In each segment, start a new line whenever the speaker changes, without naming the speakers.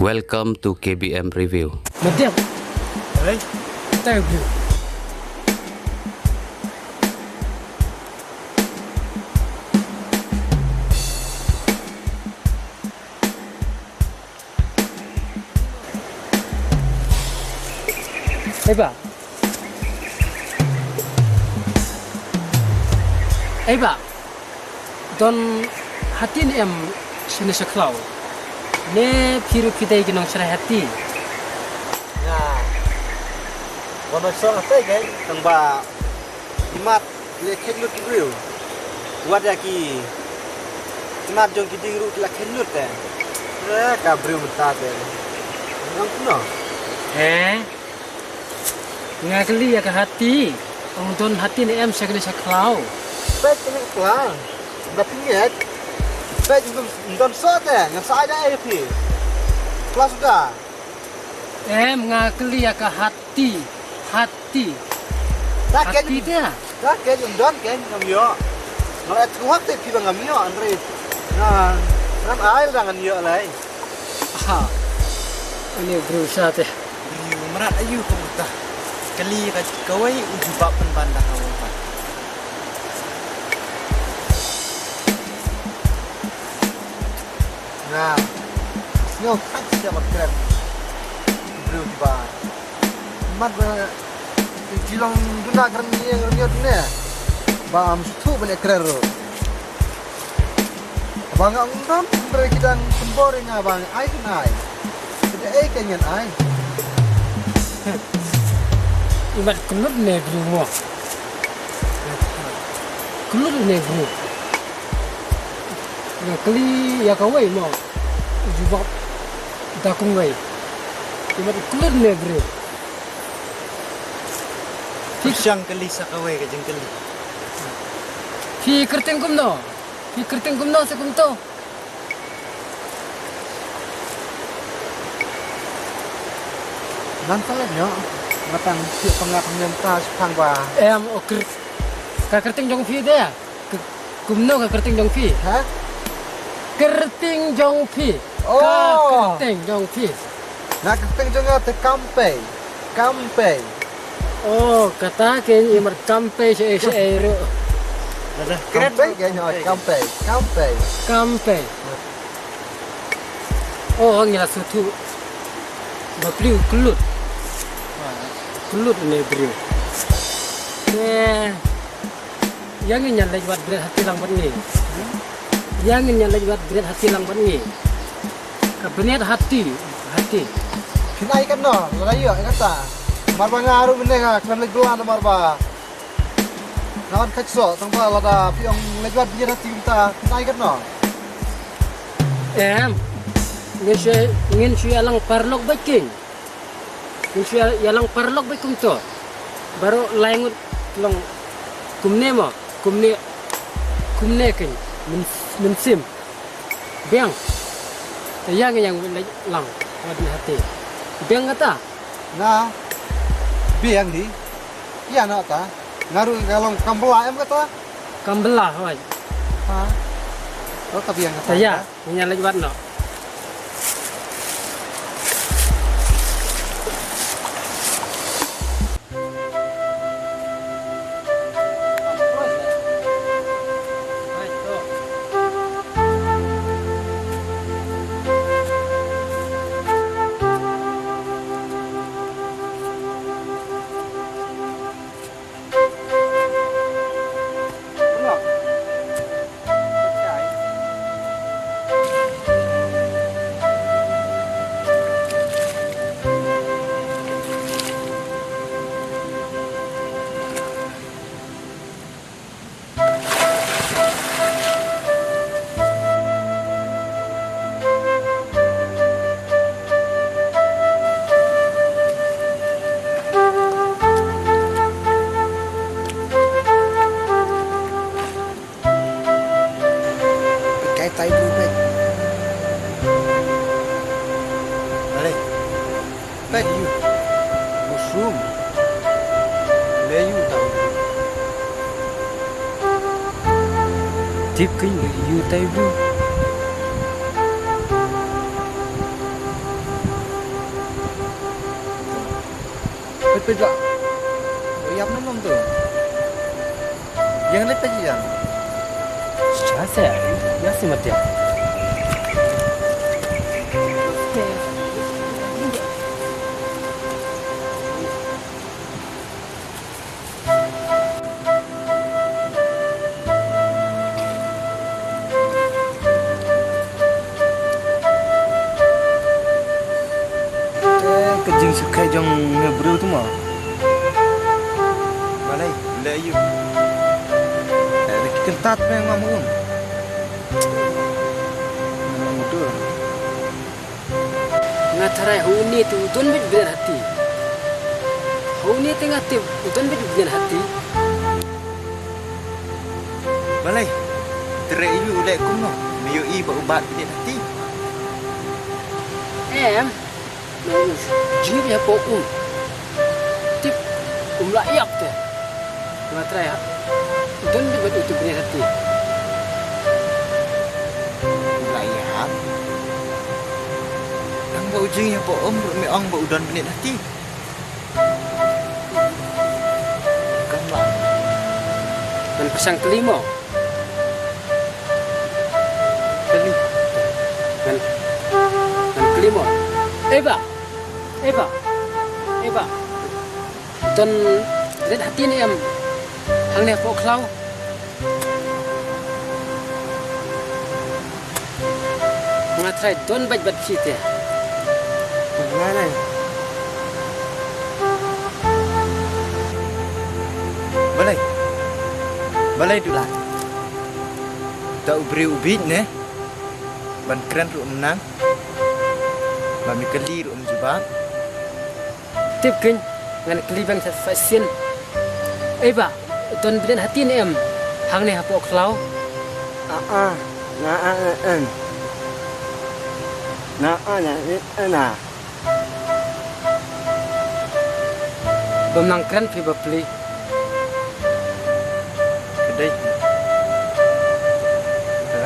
Welcome to KBM Review.
Matiap,
Hey,
thank you. Hey Pak. Hey Pak. Don hati ni em sini seklau. Ne piru kita ikinong serai hati.
nah, wana so ate kai tang ba imat le khenut riu wada ki imat jong ki dingru ki la khenut te ka briu mata te nang kuno
Ngakli ya ke hati. Ong don hati ni em sekali seklau.
pe ni kla da pinget pe don so te nang sai da e pi kelas sudah
Em ngakli ya ke hati. Hati.
tak ken
Hati dia.
tak ken don ken ngam yo ngala kuat te pi ngam yo andre nah ngam ai dengan yo lai
Ha. Ini berusaha teh.
Merat ayu pemuta kali kat kawai ujubak penbandah awak.
nah nyo tak siapa keren beliau tiba mat jilang guna keren ni ne ba am tu banyak keren ro bang angam mereka kita sembore ngabang ai kenai jadi kenyan ai
Imat kelut ne bru mo. Kelut ne bru. Ngakli ya kawai mo. Jubak dakung wai. Imat kelut ne bru.
Pisang kali sakawai ke jengkeli.
Fi kerteng kumno. Fi kerteng kumno se kumto.
nanti nyo matang siap pengapang tas pang ba
Em oker. Ka kerteng jong fi de ya. Kumno ka kerteng jong fi.
ha
Kerting jong fi.
Oh.
Ka kerting jong fi.
nak keteng jonga te kampe
Oh, kata ken imat kampe se ro.
Ada
kampe kayaknya kampe
Kampe. Oh, ang ila sutu. Bakliu kelut. Kelut ne brio. Yang ini nyala buat berat hati lang buat ni. Yang ini nyala buat berat hati lang buat ni. Kebenet hati.
Kinai kan no, lagayo kata. Marba ngaru bende ka kan leglan marba. Nawan kacso tangpa lada piong leglat biar hati kita kinai kan no.
Ngin siya lang parlok baking. Ngin siya yalang parlok baking to. Baru laingut lang kumne mo, kumne ken mensim. Biang. Yang lang wadni hati. Biang kata.
Nah, biang di. Iya no ta. Ngaru galong kambela em kata.
Kambelah waj.
Ha. Oh tapi yang kata.
Saya nyala buat no.
Kayak tai dulu. Balik.
Baik you. Mushroom. Leyu tahu.
Tiếp kinh người yêu tay vua
Betul juga. Yang belum tu. Yang lepas je.
Siapa? Ya sih mati.
Kejing suka jong ngebru tu mah. Balai, le ayu. Ada kentat memang mun. Memang betul.
Ngatarai huni tu udun berat hati. Huni tengah tu udun berat hati.
Balai, terai ayu le kuno. Biu i ubat dia hati.
Jini dia pokok. Tip layak tu. Ngatarai udun berat itu berat hati.
Layak. Ang bau jing yang om mi ang bau dan benit hati. Kan lah.
Dan pasang kelima.
Kali.
Dan kelima. Eba. Dan berat hati ni hang ni pokok klau. Ngatarai don bat kita.
Mana? Balai dulu. Tak ubrit ne. Ban keren ru menang. Bami keli ru jubak.
Tip kin ngan kelibang fasin. Eba don berat hati ni hang ni pokok klau.
Nah.
Bemang keren pi beli.
Kedai.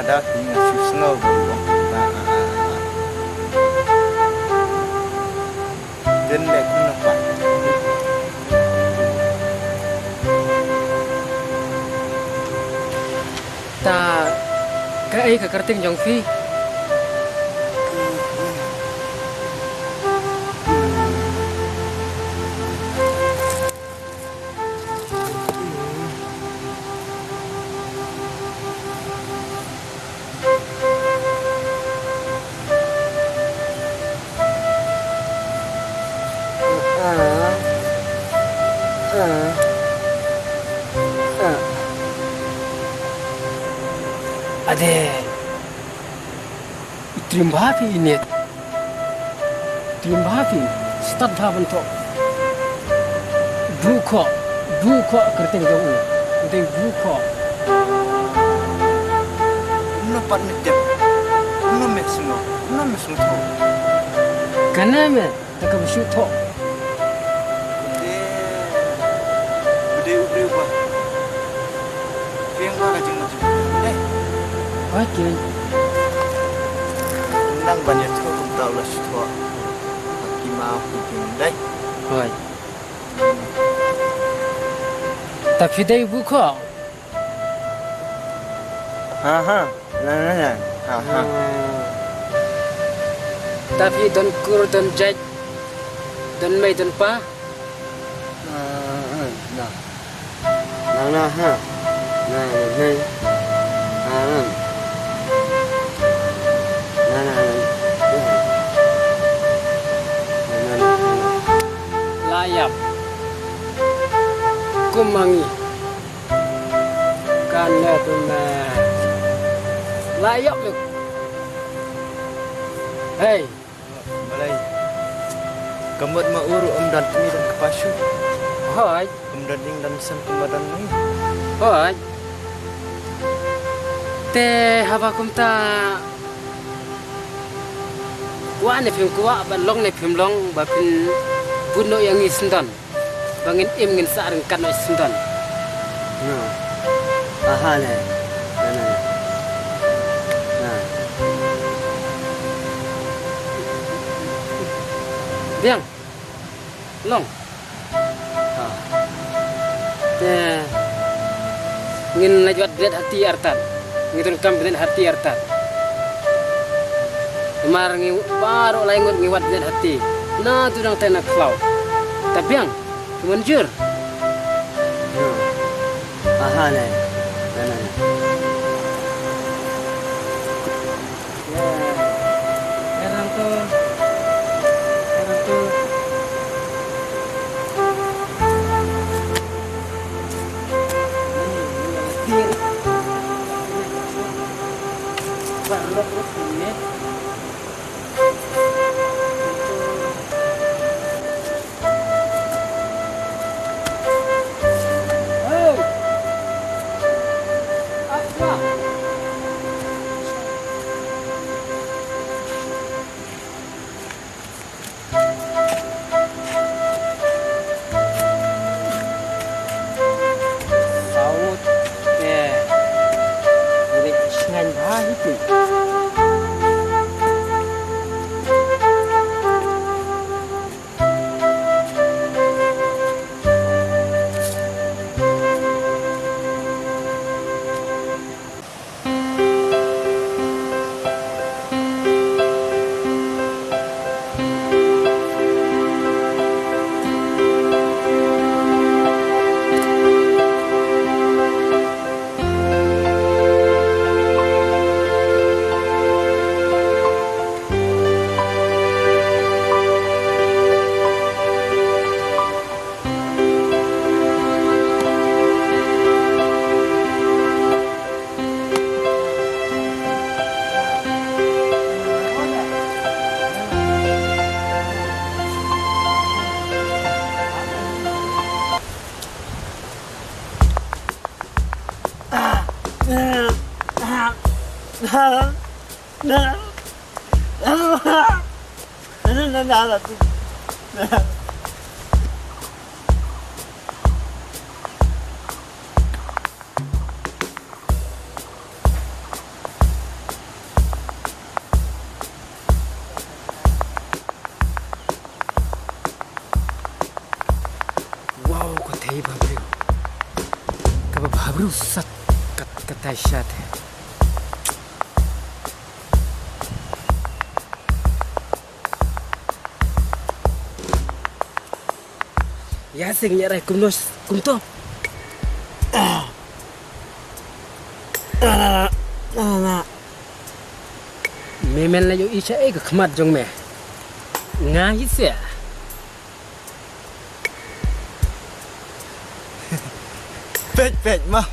Ada tinggal susno baru. Dan lek kenapa?
Ta kai ka kerting jong fi. Ade Trimbafi ini Trimbafi start dah bentuk buka kerting jauh Udeng buka
Nampak metep Nampak semua tu
Karena me tak bersyuk tok
Bede ubah Piang kau kajing macam
Okey
Nang banyak tu pun tahu lah siapa Hakimah Pindai
Oi Tapi dia buka
Nah.
Tapi don kur don jaj don mai don pa
Nah.
layap kumangi kana tuna layap lu hey
Balai Kemud mauru dan temi dan kepasu
hoi
Ding dan san kembadan ni
hoi te haba kumta wa ne phim kwa ban long ne phim long ba pin buno yang isendan bangin ngin sareng kan no isendan
Aha ne.
biang long Ya. Ngin lajwat berat hati artan. Ngitun kam berat hati artan. Kemar baru laingut ngiwat berat hati. Nah tu dang tenak klau. Tapi yang menjur.
Aha nih. Mana?
Ya. Erang tu. Wow, kotai babru. Kaba babru sat katai shat. Ya sing nyarai kumnos kumto. Memel na yo isha e khmat jong me. Nga hise.
Pet mah.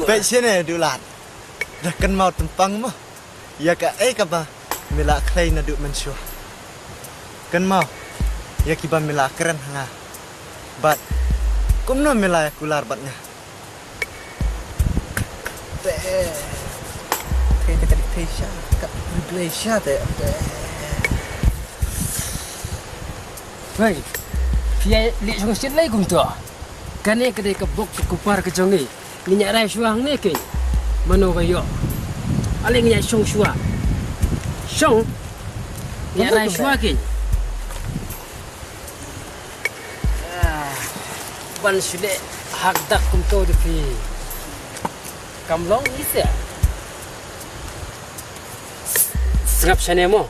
Pet sini dulan. Dah kan mau tempang mah. Ya ka ka mila klay na du mensyo. Kan mau. Ya kiba mila keren nga. But kumno mila kular batnya. Tesha, kat Malaysia teh.
Baik. Pia li jong sit lai kum to. Kane kedai ke bok ke kupar ke jongi. Minyak rai suang ne ke. Mano bayo. Ale minyak song suang. Song. Minyak rai suang ke. Ban sude hak dak kum to de pi. Kamlong ise. Sengap sane mo.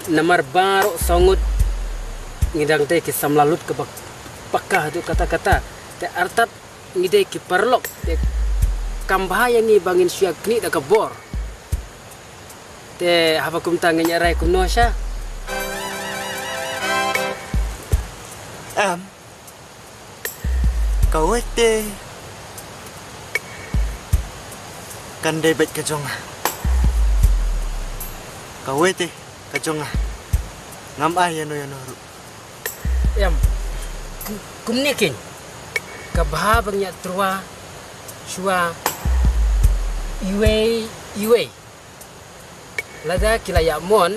Namar baru songut ngidang teh ke samlalut ke pakah tu kata-kata te artat ngidai ke perlok te kambahaya ngi bangin siak ni da kebor te haba kum tangen rai kum nosha
Kau ete kan debet ke jonga. Kau ete ke jonga. Ngam ayano ru.
Yam kumnikin kabha bangnya trua shua iwe lada kila ya mon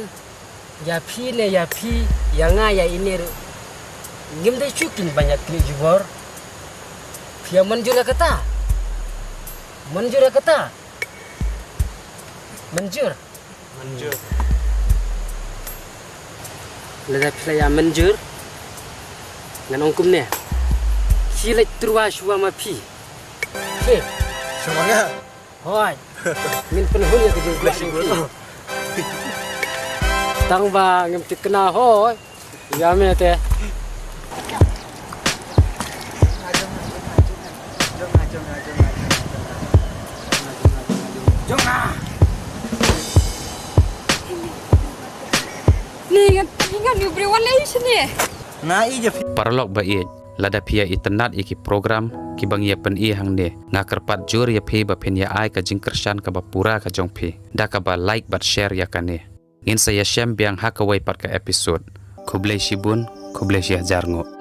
ya pi ne ya pi yanga ya ini ngim dai chukin banyak kli jubor pia manjur kata manjur lada kila ya manjur ngan ongkum ne silek trua shua ma phi ke
Semangat.
hoi min penhun ya ke blessing tang ba ngem ti kena hoi ya me te
Ni ingat ni beri wala sini.
Na i je
Paralog ba i lada pia itenat iki program ki bang ya pen i hang ne nga kerpat jur ya phi ba pen ya ai ka jing kersan ka ba pura ka jong phi da ka ba like bat share ya ka ne ngin saya shem biang hakawai pat ka episode kublai shibun kublai shi hajar ngo